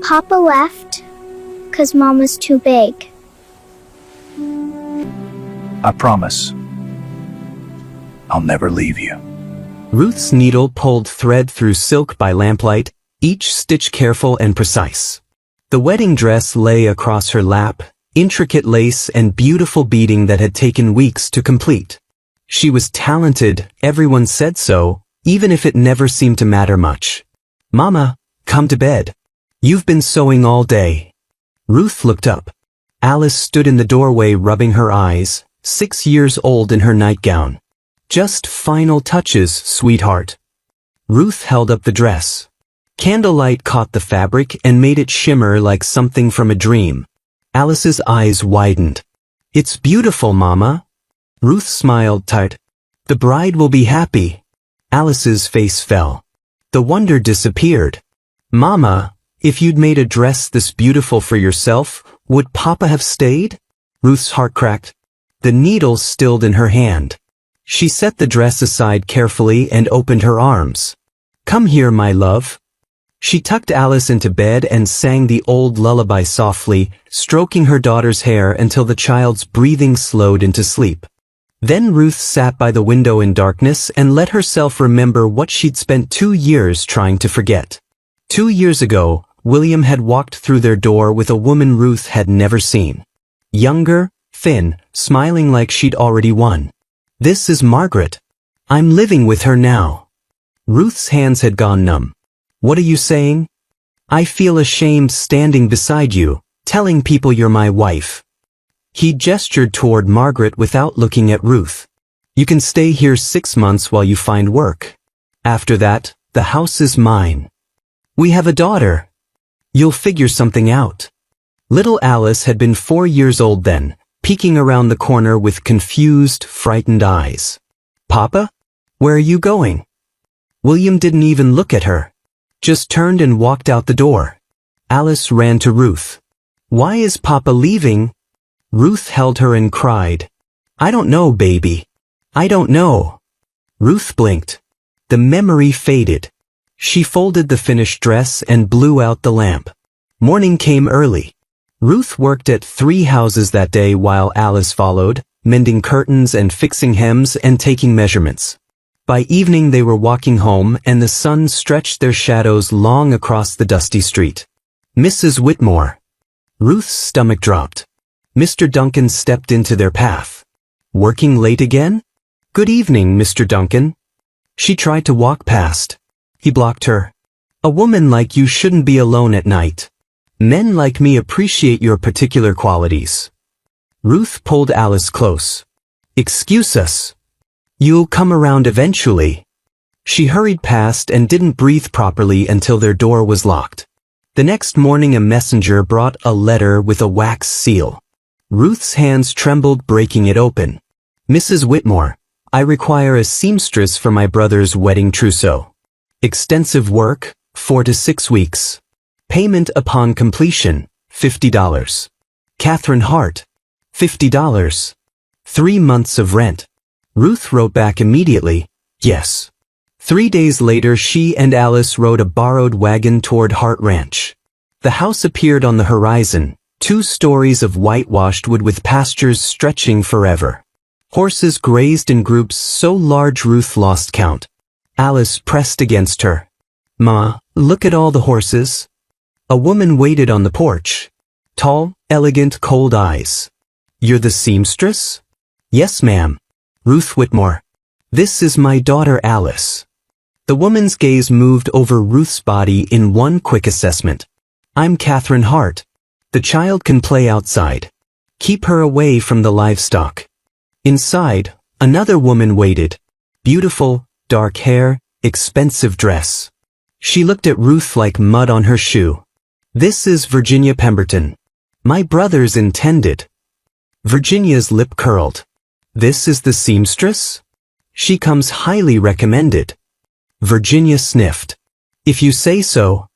Papa left 'cause Mom was too big. I promise. I'll never leave you. Ruth's needle pulled thread through silk by lamplight, each stitch careful and precise. The wedding dress lay across her lap, intricate lace and beautiful beading that had taken weeks to complete. She was talented, everyone said so, even if it never seemed to matter much. "Mama, come to bed. You've been sewing all day." Ruth looked up. Alice stood in the doorway rubbing her eyes, 6 years old in her nightgown. "Just final touches, sweetheart." Ruth held up the dress. Candlelight caught the fabric and made it shimmer like something from a dream. Alice's eyes widened. "It's beautiful, Mama." Ruth smiled tight. "The bride will be happy." Alice's face fell. The wonder disappeared. "Mama, if you'd made a dress this beautiful for yourself, would Papa have stayed?" Ruth's heart cracked. The needle stilled in her hand. She set the dress aside carefully and opened her arms. "Come here, my love." She tucked Alice into bed and sang the old lullaby softly, stroking her daughter's hair until the child's breathing slowed into sleep. Then Ruth sat by the window in darkness and let herself remember what she'd spent 2 years trying to forget. 2 years ago, William had walked through their door with a woman Ruth had never seen. Younger, thin, smiling like she'd already won. "This is Margaret. I'm living with her now." Ruth's hands had gone numb. "What are you saying?" "I feel ashamed standing beside you, telling people you're my wife." He gestured toward Margaret without looking at Ruth. "You can stay here 6 months while you find work. After that, the house is mine. We have a daughter. You'll figure something out." Little Alice had been 4 years old then, peeking around the corner with confused, frightened eyes. "Papa? Where are you going?" William didn't even look at her. Just turned and walked out the door. Alice ran to Ruth. "Why is Papa leaving?" Ruth held her and cried. "I don't know, baby. I don't know." Ruth blinked. The memory faded. She folded the finished dress and blew out the lamp. Morning came early. Ruth worked at 3 houses that day while Alice followed, mending curtains and fixing hems and taking measurements. By evening they were walking home and the sun stretched their shadows long across the dusty street. "Mrs. Whitmore." Ruth's stomach dropped. Mr. Duncan stepped into their path. "Working late again?" "Good evening, Mr. Duncan." She tried to walk past. He blocked her. "A woman like you shouldn't be alone at night. Men like me appreciate your particular qualities." Ruth pulled Alice close. "Excuse us. You'll come around eventually." She hurried past and didn't breathe properly until their door was locked. The next morning a messenger brought a letter with a wax seal. Ruth's hands trembled breaking it open. "Mrs. Whitmore, I require a seamstress for my brother's wedding trousseau. Extensive work, 4 to 6 weeks. Payment upon completion, $50. Catherine Hart, $50. 3 months of rent." Ruth wrote back immediately, "Yes." 3 days later she and Alice rode a borrowed wagon toward Hart Ranch. The house appeared on the horizon, 2 stories of whitewashed wood with pastures stretching forever. Horses grazed in groups so large Ruth lost count. Alice pressed against her. "Ma, look at all the horses." A woman waited on the porch. Tall, elegant, cold eyes. "You're the seamstress?" "Yes, ma'am. Ruth Whitmore. This is my daughter Alice." The woman's gaze moved over Ruth's body in one quick assessment. "I'm Catherine Hart. The child can play outside. Keep her away from the livestock." Inside, another woman waited. Beautiful, dark hair, expensive dress. She looked at Ruth like mud on her shoe. "This is Virginia Pemberton. My brother's intended." Virginia's lip curled. "This is the seamstress? She comes highly recommended." Virginia sniffed. "If you say so."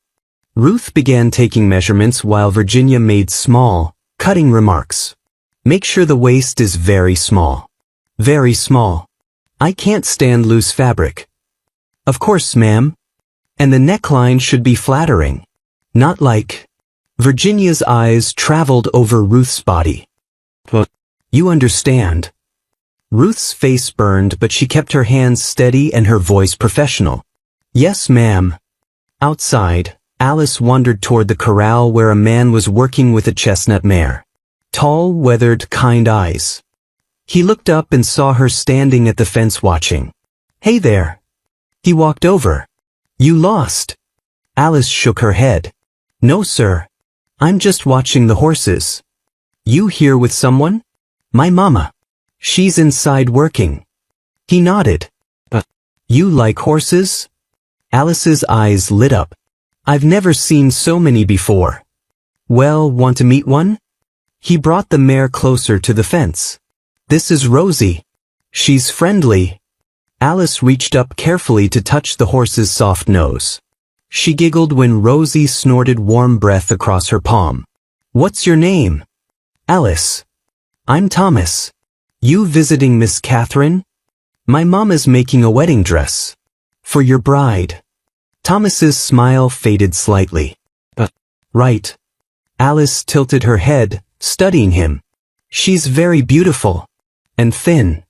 Ruth began taking measurements while Virginia made small, cutting remarks. "Make sure the waist is very small. Very small. I can't stand loose fabric." "Of course, ma'am. And the neckline should be flattering. Not like..." Virginia's eyes traveled over Ruth's body. But you understand. Ruth's face burned, but she kept her hands steady and her voice professional. Yes, ma'am. Outside, Alice wandered toward the corral where a man was working with a chestnut mare. Tall, weathered, kind eyes. He looked up and saw her standing at the fence watching. Hey there. He walked over. You lost. Alice shook her head. No, sir. I'm just watching the horses. You here with someone? My mama. She's inside working. He nodded. You like horses? Alice's eyes lit up. I've never seen so many before. Well, want to meet one? He brought the mare closer to the fence. This is Rosie. She's friendly. Alice reached up carefully to touch the horse's soft nose. She giggled when Rosie snorted warm breath across her palm. What's your name? Alice. I'm Thomas. You visiting Miss Catherine? My mama's making a wedding dress. For your bride. Thomas's smile faded slightly. Right. Alice tilted her head, studying him. She's very beautiful. And thin.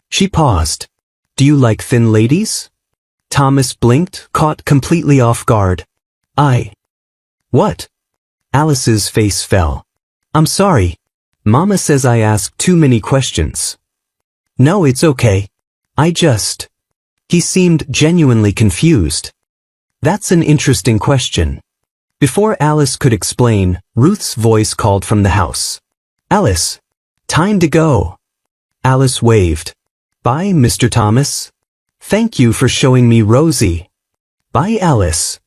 She paused. Do you like thin ladies? Thomas blinked, caught completely off guard. What? Alice's face fell. I'm sorry. Mama says I ask too many questions. No, it's okay. He seemed genuinely confused. That's an interesting question. Before Alice could explain, Ruth's voice called from the house. Alice. Time to go. Alice waved. Bye, Mr. Thomas. Thank you for showing me Rosie. Bye, Alice.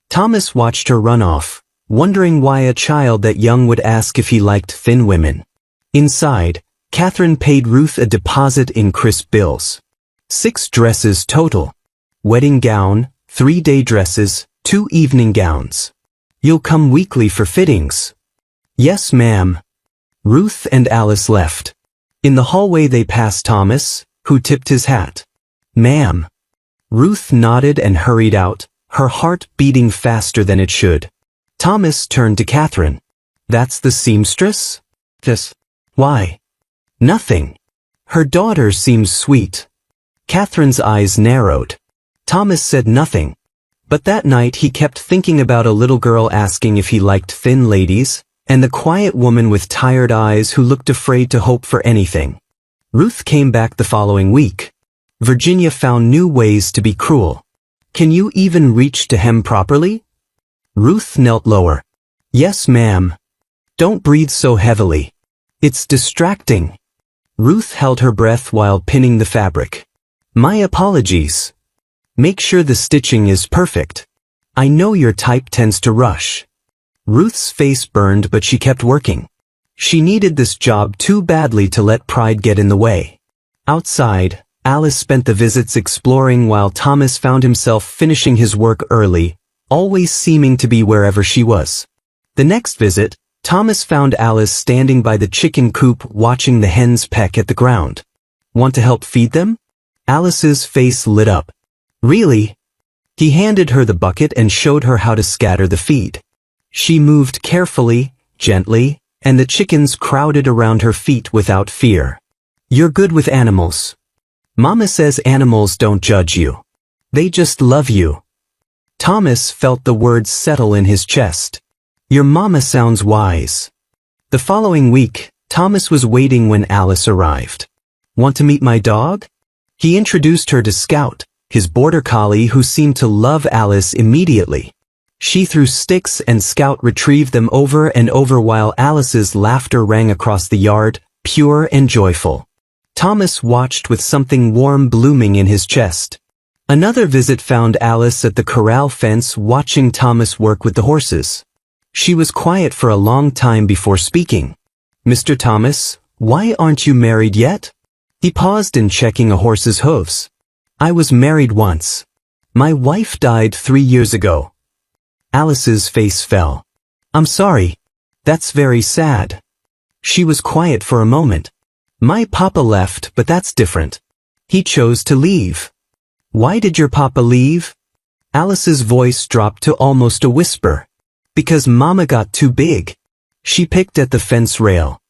Thomas watched her run off, wondering why a child that young would ask if he liked thin women. Inside, Catherine paid Ruth a deposit in crisp bills. 6 dresses total. Wedding gown, 3 day dresses, 2 evening gowns. You'll come weekly for fittings. Yes, ma'am. Ruth and Alice left. In the hallway they passed Thomas, who tipped his hat. Ma'am. Ruth nodded and hurried out, her heart beating faster than it should. Thomas turned to Catherine. That's the seamstress? Why? Nothing. Her daughter seems sweet. Catherine's eyes narrowed. Thomas said nothing. But that night he kept thinking about a little girl asking if he liked thin ladies, and the quiet woman with tired eyes who looked afraid to hope for anything. Ruth came back the following week. Virginia found new ways to be cruel. Can you even reach to hem properly? Ruth knelt lower. Yes, ma'am. Don't breathe so heavily. It's distracting. Ruth held her breath while pinning the fabric. My apologies. Make sure the stitching is perfect. I know your type tends to rush. Ruth's face burned, but she kept working. She needed this job too badly to let pride get in the way. Outside, Alice spent the visits exploring while Thomas found himself finishing his work early, always seeming to be wherever she was. The next visit, Thomas found Alice standing by the chicken coop watching the hens peck at the ground. Want to help feed them? Alice's face lit up. Really? He handed her the bucket and showed her how to scatter the feed. She moved carefully, gently, and the chickens crowded around her feet without fear. You're good with animals. Mama says animals don't judge you. They just love you. Thomas felt the words settle in his chest. Your mama sounds wise. The following week, Thomas was waiting when Alice arrived. Want to meet my dog? He introduced her to Scout, his border collie who seemed to love Alice immediately. She threw sticks and Scout retrieved them over and over while Alice's laughter rang across the yard, pure and joyful. Thomas watched with something warm blooming in his chest. Another visit found Alice at the corral fence watching Thomas work with the horses. She was quiet for a long time before speaking. Mr. Thomas, why aren't you married yet? He paused in checking a horse's hooves. I was married once. My wife died 3 years ago. Alice's face fell. I'm sorry. That's very sad. She was quiet for a moment. My papa left, but that's different. He chose to leave. Why did your papa leave? Alice's voice dropped to almost a whisper. Because Mama got too big. She picked at the fence rail.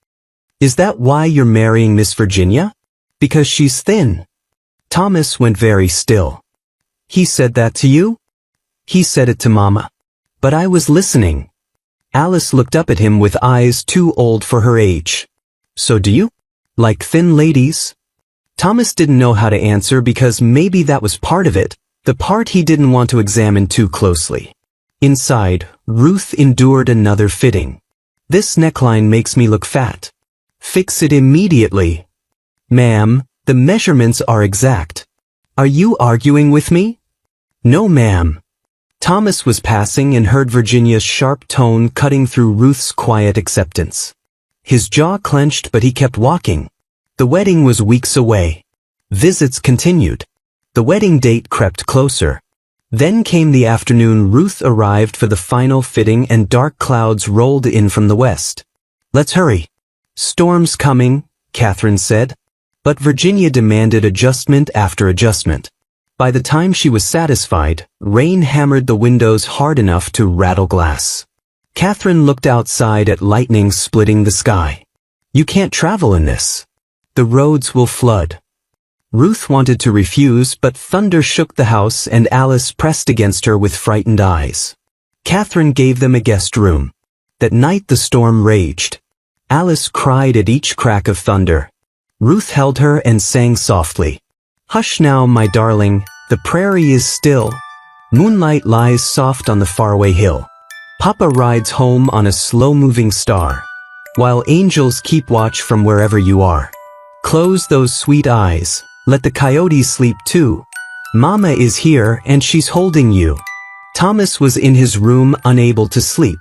Is that why you're marrying Miss Virginia? Because she's thin. Thomas went very still. He said that to you? He said it to Mama. But I was listening. Alice looked up at him with eyes too old for her age. So do you? Like thin ladies? Thomas didn't know how to answer because maybe that was part of it, the part he didn't want to examine too closely. Inside, Ruth endured another fitting. This neckline makes me look fat. Fix it immediately. Ma'am, the measurements are exact. Are you arguing with me? No, ma'am. Thomas was passing and heard Virginia's sharp tone cutting through Ruth's quiet acceptance. His jaw clenched, but he kept walking. The wedding was weeks away. Visits continued. The wedding date crept closer. Then came the afternoon Ruth arrived for the final fitting and dark clouds rolled in from the west. Let's hurry. Storm's coming, Catherine said. But Virginia demanded adjustment after adjustment. By the time she was satisfied, rain hammered the windows hard enough to rattle glass. Catherine looked outside at lightning splitting the sky. You can't travel in this. The roads will flood. Ruth wanted to refuse, but thunder shook the house and Alice pressed against her with frightened eyes. Catherine gave them a guest room. That night the storm raged. Alice cried at each crack of thunder. Ruth held her and sang softly. Hush now, my darling, the prairie is still. Moonlight lies soft on the faraway hill. Papa rides home on a slow-moving star, while angels keep watch from wherever you are. Close those sweet eyes, let the coyotes sleep too. Mama is here and she's holding you. Thomas was in his room unable to sleep.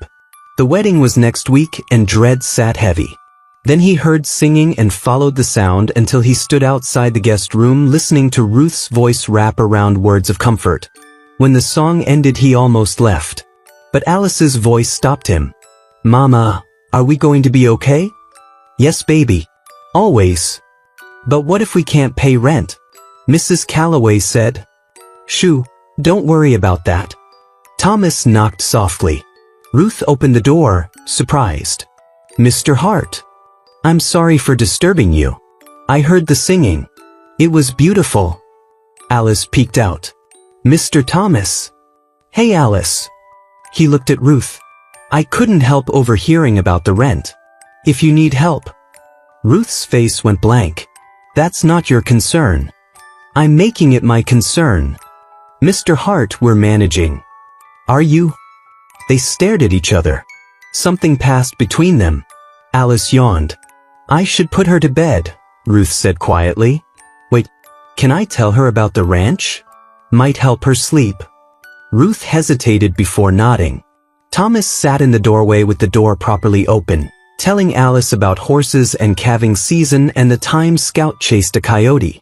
The wedding was next week and dread sat heavy. Then he heard singing and followed the sound until he stood outside the guest room listening to Ruth's voice wrap around words of comfort. When the song ended he almost left. But Alice's voice stopped him. Mama, are we going to be okay? Yes, baby. Always. But what if we can't pay rent? Mrs. Calloway said. Shoo, don't worry about that. Thomas knocked softly. Ruth opened the door, surprised. Mr. Hart. I'm sorry for disturbing you. I heard the singing. It was beautiful. Alice peeked out. Mr. Thomas. Hey, Alice. He looked at Ruth. I couldn't help overhearing about the rent. If you need help. Ruth's face went blank. That's not your concern. I'm making it my concern. Mr. Hart, we're managing. Are you? They stared at each other. Something passed between them. Alice yawned. I should put her to bed, Ruth said quietly. Wait, can I tell her about the ranch? Might help her sleep. Ruth hesitated before nodding. Thomas sat in the doorway with the door properly open, telling Alice about horses and calving season and the time Scout chased a coyote.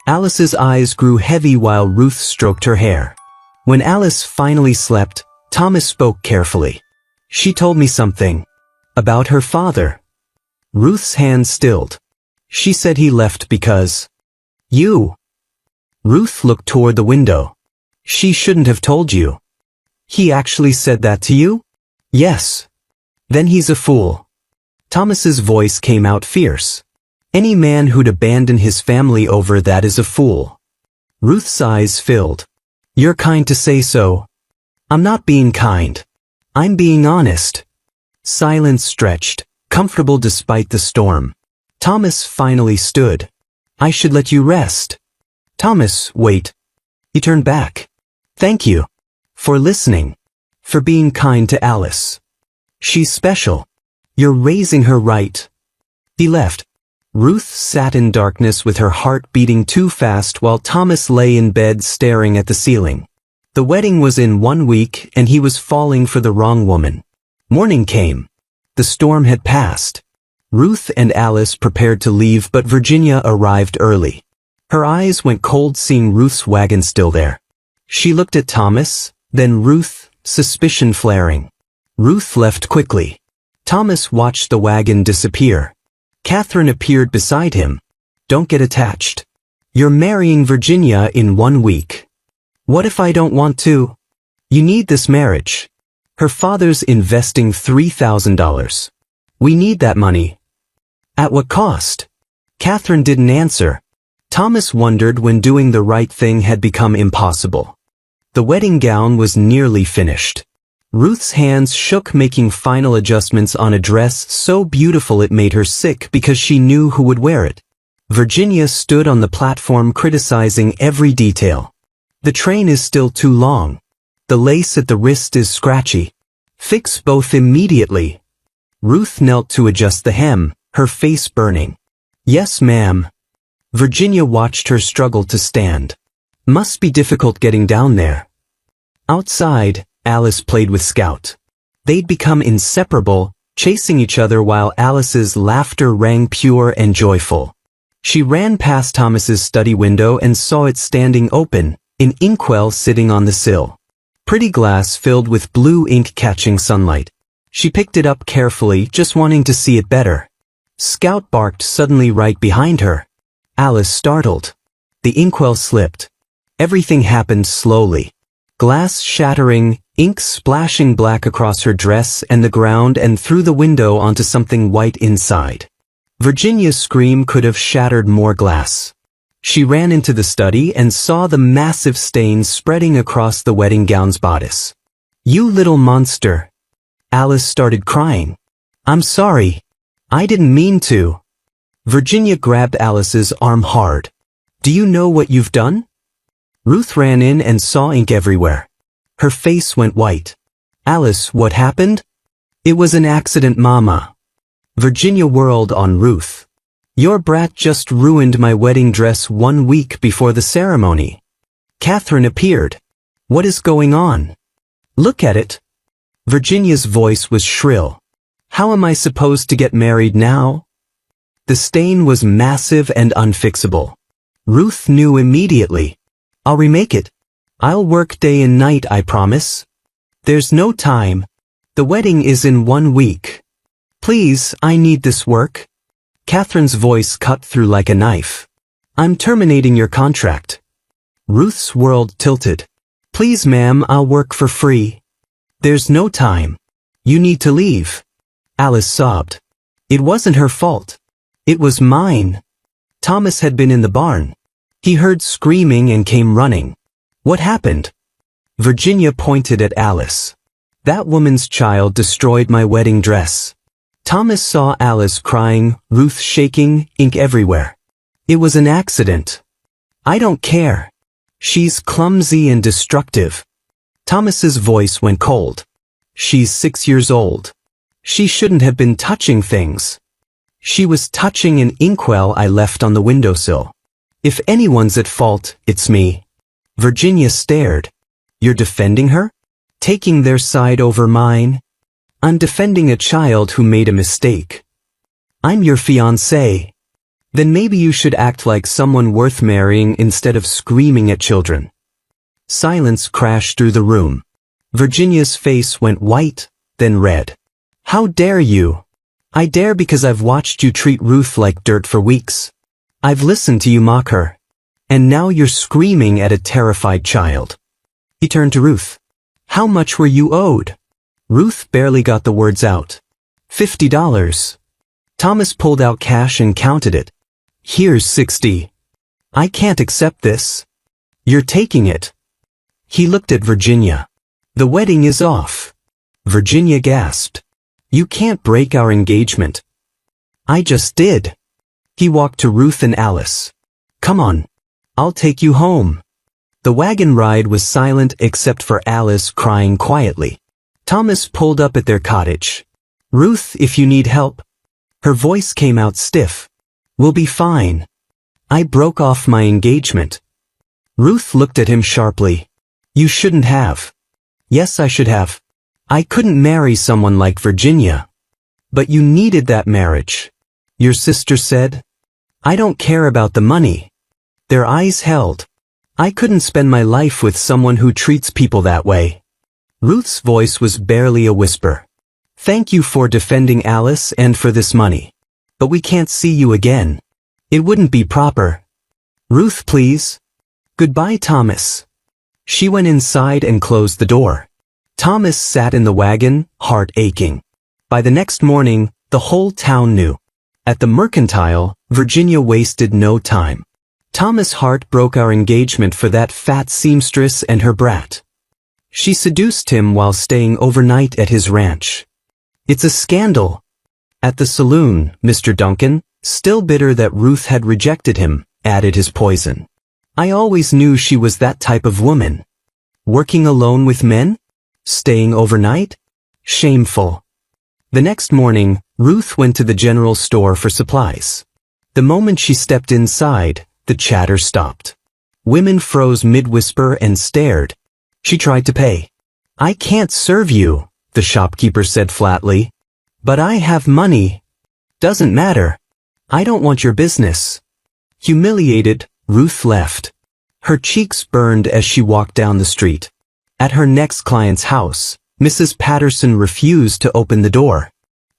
Alice's eyes grew heavy while Ruth stroked her hair. When Alice finally slept, Thomas spoke carefully. She told me something. About her father. Ruth's hand stilled. She said he left because... You. Ruth looked toward the window. She shouldn't have told you. He actually said that to you? Yes. Then he's a fool. Thomas's voice came out fierce. Any man who'd abandon his family over that is a fool. Ruth's eyes filled. You're kind to say so. I'm not being kind. I'm being honest. Silence stretched, comfortable despite the storm. Thomas finally stood. I should let you rest. Thomas, wait. He turned back. Thank you. For listening. For being kind to Alice. She's special. You're raising her right. He left. Ruth sat in darkness with her heart beating too fast while Thomas lay in bed staring at the ceiling. The wedding was in 1 week and he was falling for the wrong woman. Morning came. The storm had passed. Ruth and Alice prepared to leave, but Virginia arrived early. Her eyes went cold seeing Ruth's wagon still there. She looked at Thomas, then Ruth, suspicion flaring. Ruth left quickly. Thomas watched the wagon disappear. Catherine appeared beside him. Don't get attached. You're marrying Virginia in 1 week. What if I don't want to? You need this marriage. Her father's investing $3,000. We need that money. At what cost? Catherine didn't answer. Thomas wondered when doing the right thing had become impossible. The wedding gown was nearly finished. Ruth's hands shook making final adjustments on a dress so beautiful it made her sick because she knew who would wear it. Virginia stood on the platform criticizing every detail. The train is still too long. The lace at the wrist is scratchy. Fix both immediately. Ruth knelt to adjust the hem, her face burning. Yes, ma'am. Virginia watched her struggle to stand. Must be difficult getting down there. Outside, Alice played with Scout. They'd become inseparable, chasing each other while Alice's laughter rang pure and joyful. She ran past Thomas's study window and saw it standing open, an inkwell sitting on the sill. Pretty glass filled with blue ink catching sunlight. She picked it up carefully, just wanting to see it better. Scout barked suddenly right behind her. Alice startled. The inkwell slipped. Everything happened slowly. Glass shattering, ink splashing black across her dress and the ground and through the window onto something white inside. Virginia's scream could have shattered more glass. She ran into the study and saw the massive stains spreading across the wedding gown's bodice. You little monster. Alice started crying. I'm sorry. I didn't mean to. Virginia grabbed Alice's arm hard. Do you know what you've done? Ruth ran in and saw ink everywhere. Her face went white. Alice, what happened? It was an accident, Mama. Virginia whirled on Ruth. Your brat just ruined my wedding dress 1 week before the ceremony. Catherine appeared. What is going on? Look at it. Virginia's voice was shrill. How am I supposed to get married now? The stain was massive and unfixable. Ruth knew immediately. I'll remake it. I'll work day and night, I promise. There's no time. The wedding is in 1 week. Please, I need this work. Catherine's voice cut through like a knife. I'm terminating your contract. Ruth's world tilted. Please, ma'am, I'll work for free. There's no time. You need to leave. Alice sobbed. It wasn't her fault. It was mine. Thomas had been in the barn. He heard screaming and came running. What happened? Virginia pointed at Alice. That woman's child destroyed my wedding dress. Thomas saw Alice crying, Ruth shaking, ink everywhere. It was an accident. I don't care. She's clumsy and destructive. Thomas's voice went cold. She's 6 years old. She shouldn't have been touching things. She was touching an inkwell I left on the windowsill. If anyone's at fault, it's me. Virginia stared. You're defending her? Taking their side over mine? I'm defending a child who made a mistake. I'm your fiancé. Then maybe you should act like someone worth marrying instead of screaming at children. Silence crashed through the room. Virginia's face went white, then red. How dare you? I dare because I've watched you treat Ruth like dirt for weeks. I've listened to you mock her. And now you're screaming at a terrified child. He turned to Ruth. How much were you owed? Ruth barely got the words out. $50. Thomas pulled out cash and counted it. Here's 60. I can't accept this. You're taking it. He looked at Virginia. The wedding is off. Virginia gasped. You can't break our engagement. I just did. He walked to Ruth and Alice. Come on. I'll take you home. The wagon ride was silent except for Alice crying quietly. Thomas pulled up at their cottage. Ruth, if you need help. Her voice came out stiff. We'll be fine. I broke off my engagement. Ruth looked at him sharply. You shouldn't have. Yes, I should have. I couldn't marry someone like Virginia. But you needed that marriage. Your sister said. I don't care about the money. Their eyes held. I couldn't spend my life with someone who treats people that way. Ruth's voice was barely a whisper. Thank you for defending Alice and for this money. But we can't see you again. It wouldn't be proper. Ruth, please. Goodbye, Thomas. She went inside and closed the door. Thomas sat in the wagon, heart aching. By the next morning, the whole town knew. At the Mercantile, Virginia wasted no time. Thomas Hart broke our engagement for that fat seamstress and her brat. She seduced him while staying overnight at his ranch. It's a scandal. At the saloon, Mr. Duncan, still bitter that Ruth had rejected him, added his poison. I always knew she was that type of woman. Working alone with men? Staying overnight? Shameful. The next morning, Ruth went to the general store for supplies. The moment she stepped inside, the chatter stopped. Women froze mid-whisper and stared. She tried to pay. I can't serve you, the shopkeeper said flatly. But I have money. Doesn't matter. I don't want your business. Humiliated, Ruth left. Her cheeks burned as she walked down the street. At her next client's house, Mrs. Patterson refused to open the door.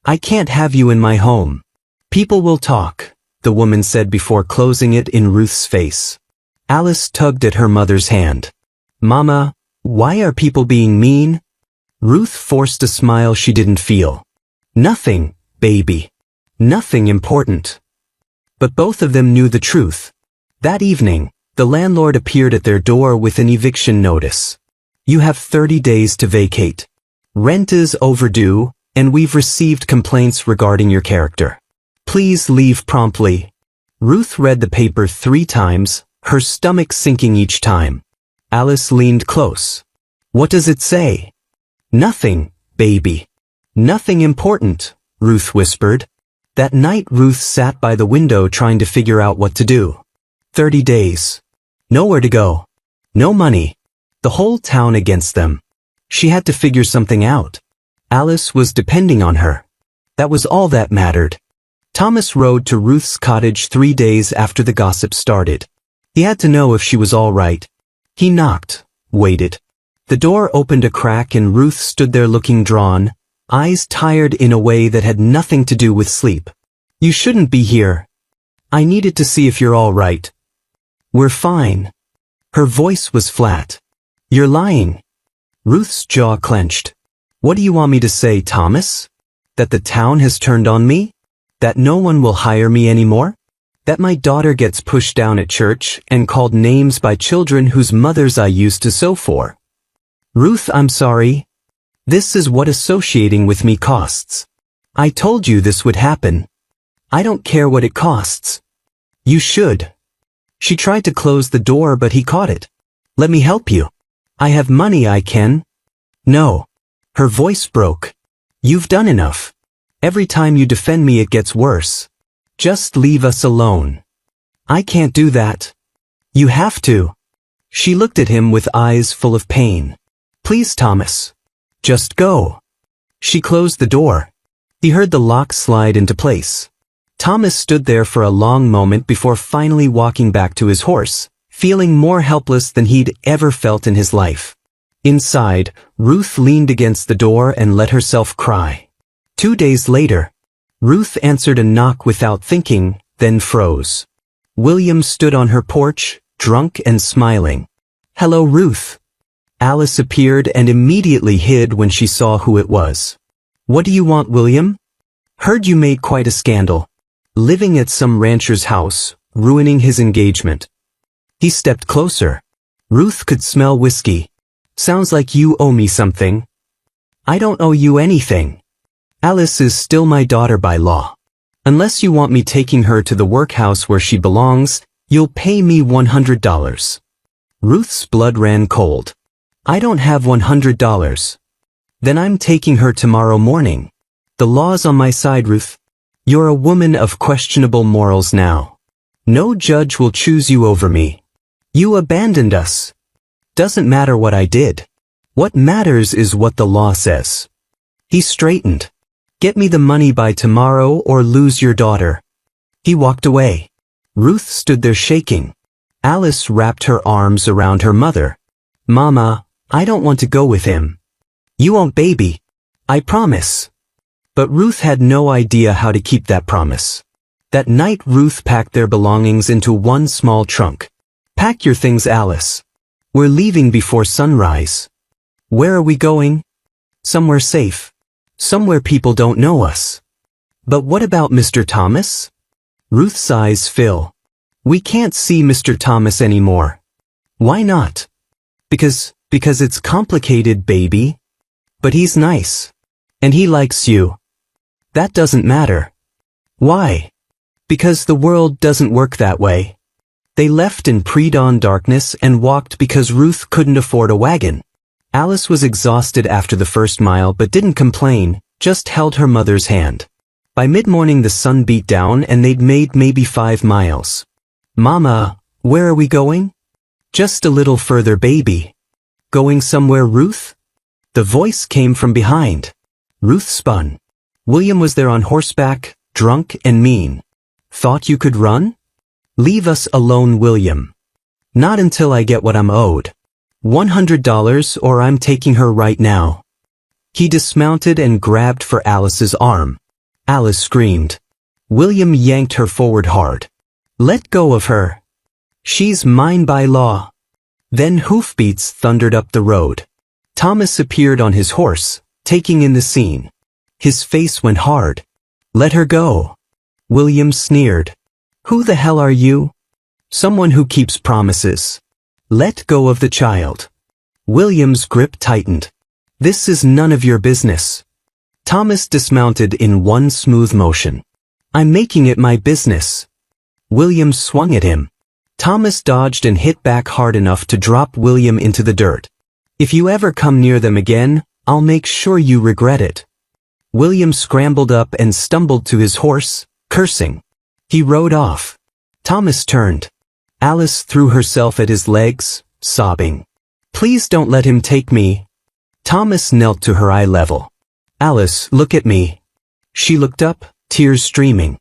I can't have you in my home. People will talk, the woman said before closing it in Ruth's face. Alice tugged at her mother's hand. Mama, why are people being mean? Ruth forced a smile she didn't feel. Nothing, baby. Nothing important. But both of them knew the truth. That evening, the landlord appeared at their door with an eviction notice. You have 30 days to vacate. Rent is overdue, and we've received complaints regarding your character. Please leave promptly. Ruth read the paper 3 times, her stomach sinking each time. Alice leaned close. What does it say? Nothing, baby. Nothing important, Ruth whispered. That night Ruth sat by the window trying to figure out what to do. 30 days. Nowhere to go. No money. The whole town against them. She had to figure something out. Alice was depending on her. That was all that mattered. Thomas rode to Ruth's cottage 3 days after the gossip started. He had to know if she was all right. He knocked, waited. The door opened a crack and Ruth stood there looking drawn, eyes tired in a way that had nothing to do with sleep. You shouldn't be here. I needed to see if you're all right. We're fine. Her voice was flat. You're lying. Ruth's jaw clenched. What do you want me to say, Thomas? That the town has turned on me? That no one will hire me anymore? That my daughter gets pushed down at church and called names by children whose mothers I used to sew for? Ruth, I'm sorry. This is what associating with me costs. I told you this would happen. I don't care what it costs. You should. She tried to close the door but he caught it. Let me help you. I have money I can. No. Her voice broke. You've done enough. Every time you defend me it gets worse. Just leave us alone. I can't do that. You have to. She looked at him with eyes full of pain. Please, Thomas. Just go. She closed the door. He heard the lock slide into place. Thomas stood there for a long moment before finally walking back to his horse, feeling more helpless than he'd ever felt in his life. Inside, Ruth leaned against the door and let herself cry. 2 days later, Ruth answered a knock without thinking, then froze. William stood on her porch, drunk and smiling. Hello, Ruth. Alice appeared and immediately hid when she saw who it was. What do you want, William? Heard you made quite a scandal. Living at some rancher's house, ruining his engagement. He stepped closer. Ruth could smell whiskey. Sounds like you owe me something. I don't owe you anything. Alice is still my daughter by law. Unless you want me taking her to the workhouse where she belongs, you'll pay me $100. Ruth's blood ran cold. I don't have $100. Then I'm taking her tomorrow morning. The law's on my side, Ruth. You're a woman of questionable morals now. No judge will choose you over me. You abandoned us. Doesn't matter what I did. What matters is what the law says. He straightened. Get me the money by tomorrow or lose your daughter. He walked away. Ruth stood there shaking. Alice wrapped her arms around her mother. Mama, I don't want to go with him. You won't, baby. I promise. But Ruth had no idea how to keep that promise. That night Ruth packed their belongings into one small trunk. Pack your things, Alice. We're leaving before sunrise. Where are we going? Somewhere safe. Somewhere people don't know us. But what about Mr. Thomas? Ruth's eyes fill. We can't see Mr. Thomas anymore. Why not? Because it's complicated, baby. But he's nice. And he likes you. That doesn't matter. Why? Because the world doesn't work that way. They left in pre-dawn darkness and walked because Ruth couldn't afford a wagon. Alice was exhausted after the first mile but didn't complain, just held her mother's hand. By mid-morning the sun beat down and they'd made maybe 5 miles. Mama, where are we going? Just a little further, baby. Going somewhere, Ruth? The voice came from behind. Ruth spun. William was there on horseback, drunk and mean. Thought you could run? Leave us alone, William. Not until I get what I'm owed. $100 or I'm taking her right now. He dismounted and grabbed for Alice's arm. Alice screamed. William yanked her forward hard. Let go of her. She's mine by law. Then hoofbeats thundered up the road. Thomas appeared on his horse, taking in the scene. His face went hard. Let her go. William sneered. Who the hell are you? Someone who keeps promises. Let go of the child. William's grip tightened. This is none of your business. Thomas dismounted in one smooth motion. I'm making it my business. William swung at him. Thomas dodged and hit back hard enough to drop William into the dirt. If you ever come near them again, I'll make sure you regret it. William scrambled up and stumbled to his horse, cursing. He rode off. Thomas turned. Alice threw herself at his legs, sobbing. Please don't let him take me. Thomas knelt to her eye level. Alice, look at me. She looked up, tears streaming.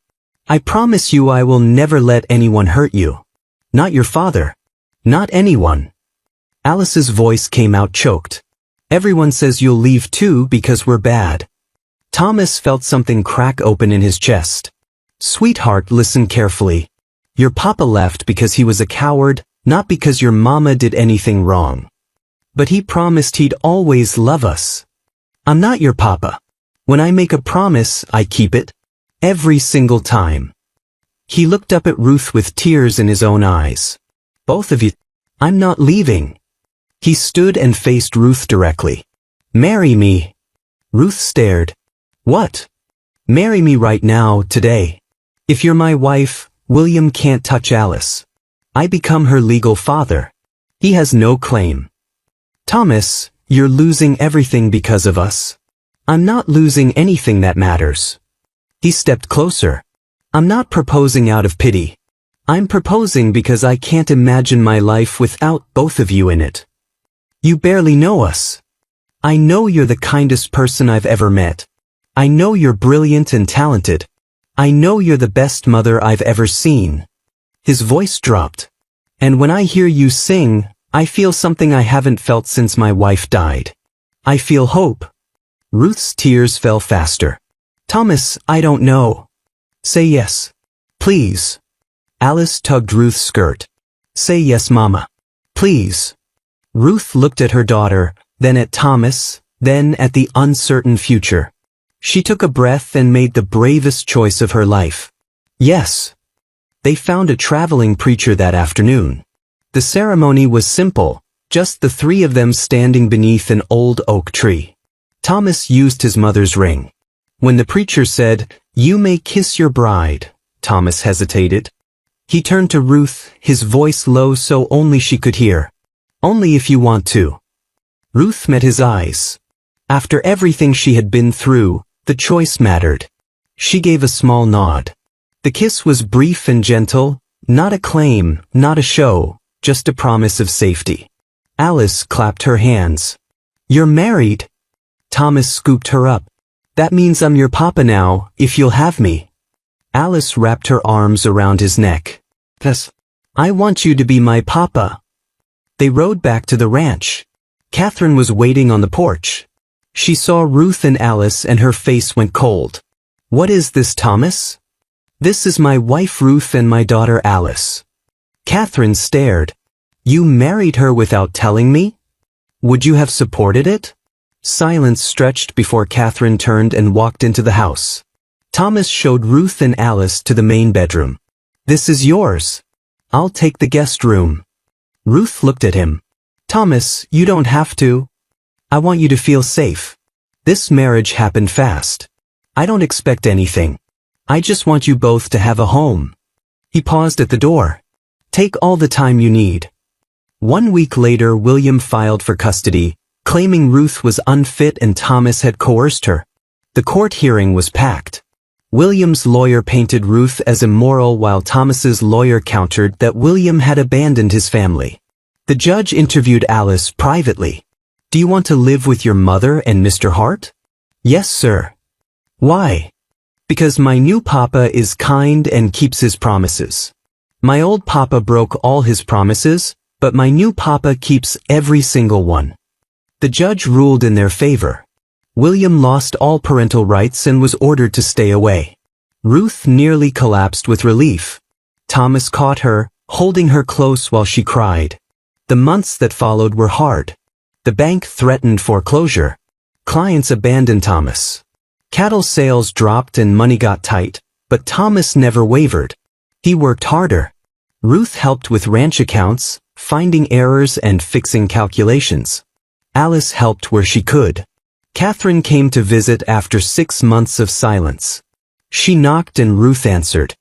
I promise you I will never let anyone hurt you. Not your father. Not anyone. Alice's voice came out choked. Everyone says you'll leave too because we're bad. Thomas felt something crack open in his chest. Sweetheart, listen carefully. Your papa left because he was a coward, not because your mama did anything wrong. But he promised he'd always love us. I'm not your papa. When I make a promise, I keep it. Every single time. He looked up at Ruth with tears in his own eyes. Both of you. I'm not leaving. He stood and faced Ruth directly. Marry me. Ruth stared. What? Marry me right now, today. If you're my wife, William can't touch Alice. I become her legal father. He has no claim. Thomas, you're losing everything because of us. I'm not losing anything that matters. He stepped closer. I'm not proposing out of pity. I'm proposing because I can't imagine my life without both of you in it. You barely know us. I know you're the kindest person I've ever met. I know you're brilliant and talented. I know you're the best mother I've ever seen. His voice dropped. And when I hear you sing, I feel something I haven't felt since my wife died. I feel hope. Ruth's tears fell faster. Thomas, I don't know. Say yes. Please. Alice tugged Ruth's skirt. Say yes, Mama. Please. Ruth looked at her daughter, then at Thomas, then at the uncertain future. She took a breath and made the bravest choice of her life. Yes. They found a traveling preacher that afternoon. The ceremony was simple, just the 3 of them standing beneath an old oak tree. Thomas used his mother's ring. When the preacher said, "You may kiss your bride," Thomas hesitated. He turned to Ruth, his voice low so only she could hear. Only if you want to. Ruth met his eyes. After everything she had been through, the choice mattered. She gave a small nod. The kiss was brief and gentle, not a claim, not a show, just a promise of safety. Alice clapped her hands. You're married? Thomas scooped her up. That means I'm your papa now, if you'll have me. Alice wrapped her arms around his neck. Yes. I want you to be my papa. They rode back to the ranch. Catherine was waiting on the porch. She saw Ruth and Alice and her face went cold. What is this, Thomas? This is my wife Ruth and my daughter Alice. Catherine stared. You married her without telling me? Would you have supported it? Silence stretched before Catherine turned and walked into the house. Thomas showed Ruth and Alice to the main bedroom. "This is yours. I'll take the guest room." Ruth looked at him. "Thomas, you don't have to. I want you to feel safe. This marriage happened fast. I don't expect anything. I just want you both to have a home." He paused at the door. "Take all the time you need." 1 week later, William filed for custody, claiming Ruth was unfit and Thomas had coerced her. The court hearing was packed. William's lawyer painted Ruth as immoral while Thomas's lawyer countered that William had abandoned his family. The judge interviewed Alice privately. "Do you want to live with your mother and Mr. Hart?" "Yes, sir." "Why?" "Because my new papa is kind and keeps his promises. My old papa broke all his promises, but my new papa keeps every single one." The judge ruled in their favor. William lost all parental rights and was ordered to stay away. Ruth nearly collapsed with relief. Thomas caught her, holding her close while she cried. The months that followed were hard. The bank threatened foreclosure. Clients abandoned Thomas. Cattle sales dropped and money got tight, but Thomas never wavered. He worked harder. Ruth helped with ranch accounts, finding errors and fixing calculations. Alice helped where she could. Catherine came to visit after 6 months of silence. She knocked and Ruth answered.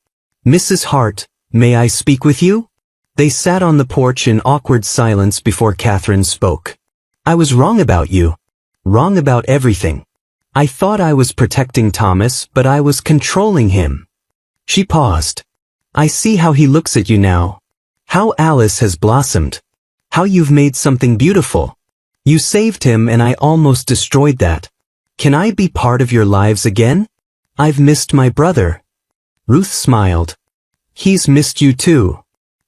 "Mrs. Hart, may I speak with you?" They sat on the porch in awkward silence before Catherine spoke. "I was wrong about you. Wrong about everything. I thought I was protecting Thomas, but I was controlling him." She paused. "I see how he looks at you now. How Alice has blossomed. How you've made something beautiful. You saved him and I almost destroyed that. Can I be part of your lives again? I've missed my brother." Ruth smiled. "He's missed you too."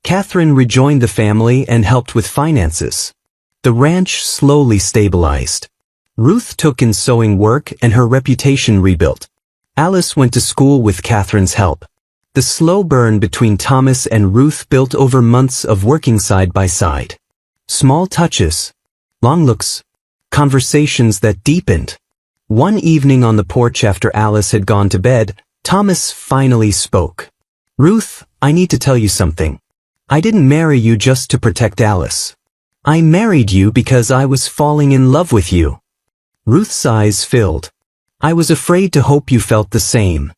Catherine rejoined the family and helped with finances. The ranch slowly stabilized. Ruth took in sewing work and her reputation rebuilt. Alice went to school with Catherine's help. The slow burn between Thomas and Ruth built over months of working side by side. Small touches. Long looks. Conversations that deepened. One evening on the porch after Alice had gone to bed, Thomas finally spoke. "Ruth, I need to tell you something. I didn't marry you just to protect Alice. I married you because I was falling in love with you." Ruth's eyes filled. "I was afraid to hope you felt the same."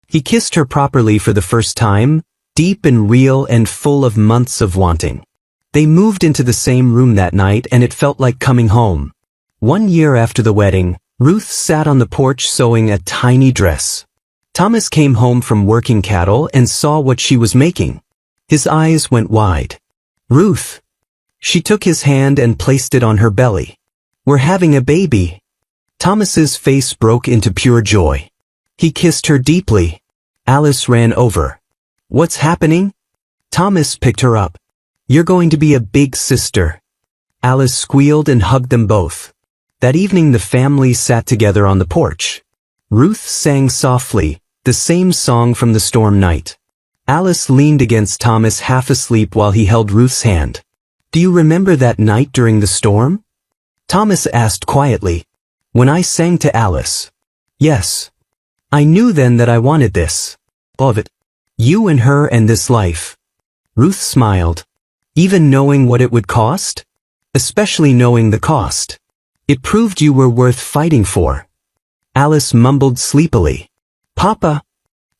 He kissed her properly for the first time, deep and real and full of months of wanting. They moved into the same room that night and it felt like coming home. 1 year after the wedding, Ruth sat on the porch sewing a tiny dress. Thomas came home from working cattle and saw what she was making. His eyes went wide. "Ruth." She took his hand and placed it on her belly. "We're having a baby." Thomas's face broke into pure joy. He kissed her deeply. Alice ran over. "What's happening?" Thomas picked her up. "You're going to be a big sister." Alice squealed and hugged them both. That evening the family sat together on the porch. Ruth sang softly, the same song from the storm night. Alice leaned against Thomas half asleep while he held Ruth's hand. "Do you remember that night during the storm?" Thomas asked quietly. "When I sang to Alice?" "Yes. I knew then that I wanted this. All of it. You and her and this life." Ruth smiled. "Even knowing what it would cost?" "Especially knowing the cost. It proved you were worth fighting for." Alice mumbled sleepily. "Papa."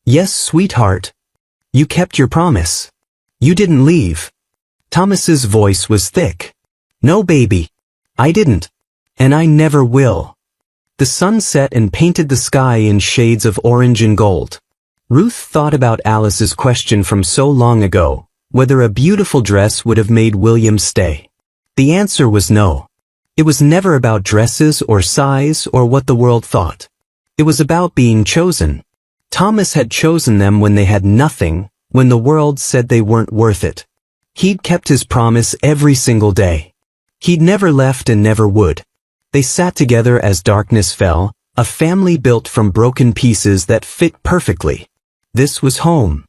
"Yes, sweetheart. You kept your promise. You didn't leave." Thomas's voice was thick. "No, baby. I didn't. And I never will." The sun set and painted the sky in shades of orange and gold. Ruth thought about Alice's question from so long ago, whether a beautiful dress would have made William stay. The answer was no. It was never about dresses or size or what the world thought. It was about being chosen. Thomas had chosen them when they had nothing, when the world said they weren't worth it. He'd kept his promise every single day. He'd never left and never would. They sat together as darkness fell, a family built from broken pieces that fit perfectly. This was home.